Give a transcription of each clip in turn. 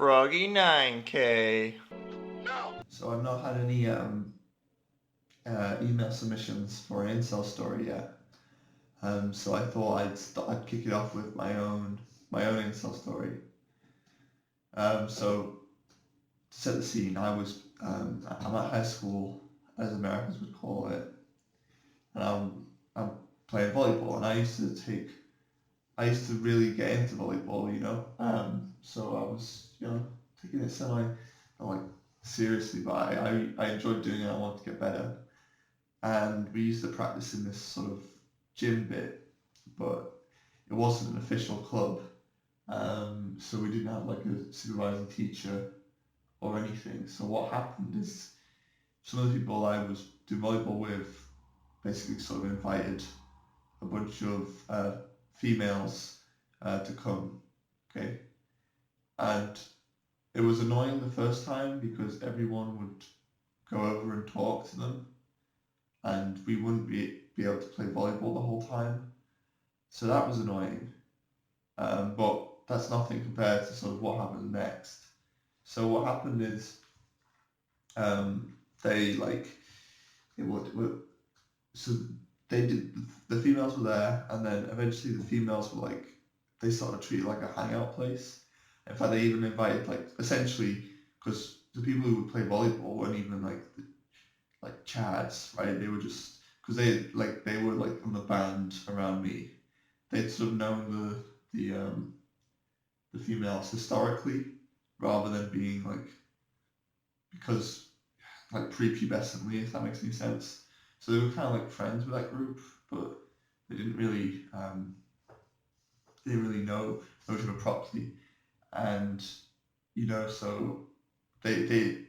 Froggy 9K. So I've not had any email submissions for an incel story yet. So I thought I'd kick it off with my own incel story. So to set the scene, I'm at high school, as Americans would call it, and I'm playing volleyball, and I used to really get into volleyball, so I was, taking it not like seriously, but I enjoyed doing it. I wanted to get better, and we used to practice in this sort of gym bit, but it wasn't an official club, so we didn't have like a supervising teacher or anything. So what happened is some of the people I was doing volleyball with basically sort of invited a bunch of females to come, okay? And it was annoying the first time because everyone would go over and talk to them, and we wouldn't be able to play volleyball the whole time. So that was annoying. But that's nothing compared to sort of what happened next. So what happened is they like it would so they did the females were there, and then eventually the females were like they started to treat it like a hangout place. In fact, they even invited like essentially because the people who would play volleyball weren't even like chads, right? They were just because they were like on the band around me. They'd sort of known the females historically rather than being like because like prepubescently, if that makes any sense. So they were kind of like friends with that group, but they didn't really know each other properly. And so the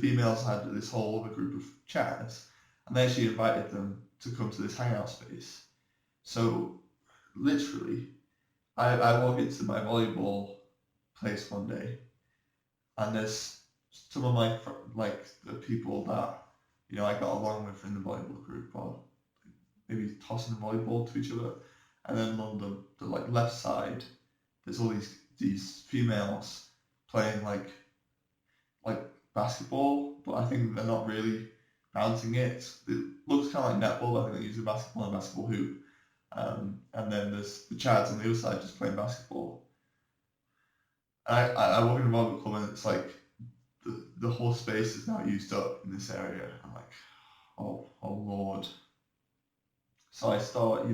females had this whole other group of chads, and they actually invited them to come to this hangout space. So literally, I walk into my volleyball place one day, and there's some of like the people that I got along with in the volleyball group, or maybe tossing the volleyball to each other, and then on the like left side, there's all these females playing like basketball, but I think they're not really bouncing it. It looks kind of like netball. I think they use a basketball and a basketball hoop. And then there's the chads on the other side just playing basketball. And I walk in the volleyball club, and it's like the whole space is now used up in this area. I'm like, oh Lord. So I start,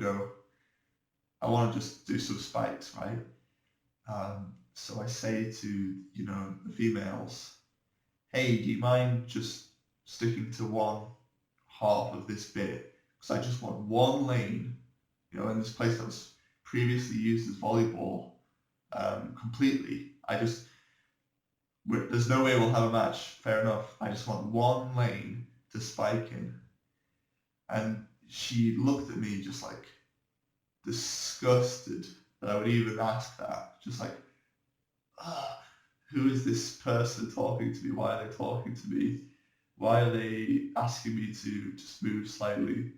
I want to just do some spikes, right? So I say to, the females, hey, do you mind just sticking to one half of this bit? Because I just want one lane, in this place that was previously used as volleyball, completely. There's no way we'll have a match, fair enough. I just want one lane to spike in. And she looked at me just like disgusted that I would even ask that. Just like, who is this person talking to me? Why are they talking to me? Why are they asking me to just move slightly?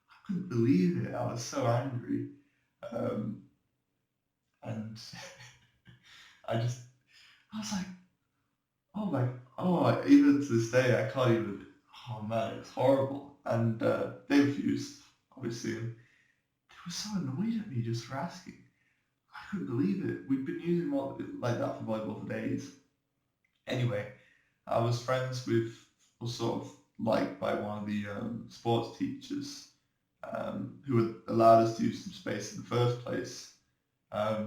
I couldn't believe it. I was so angry. And I was like, oh my, even to this day, I can't even, oh man, it's horrible. And they refused, obviously, and they were so annoyed at me just for asking. I couldn't believe it. We've been using like that for volleyball for days. Anyway, I was sort of liked by one of the sports teachers who had allowed us to use some space in the first place.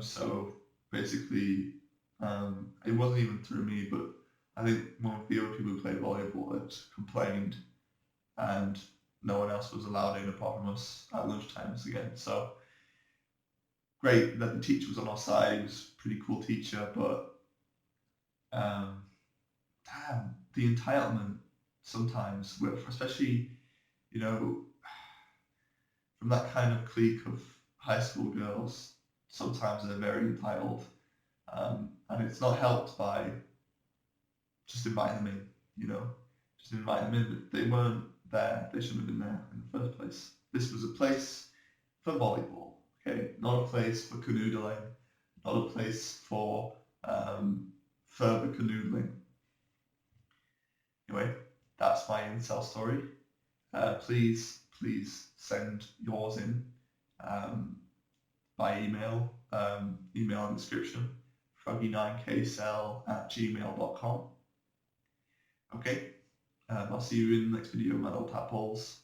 So basically, it wasn't even through me, but I think one of the other people who played volleyball had complained, and no one else was allowed in apart from us at lunchtimes again. So great that the teacher was on our side. He was a pretty cool teacher, but damn, the entitlement sometimes, especially from that kind of clique of high school girls, sometimes they're very entitled, and it's not helped by just inviting them in, just inviting them in, but they weren't there. They shouldn't have been there in the first place. This was a place for volleyball, okay, not a place for canoodling, not a place for further canoodling. Anyway, that's my incel story. Please send yours in by email, email in the description, froggy9kcell@gmail.com. Okay, I'll see you in the next video, my little tadpoles.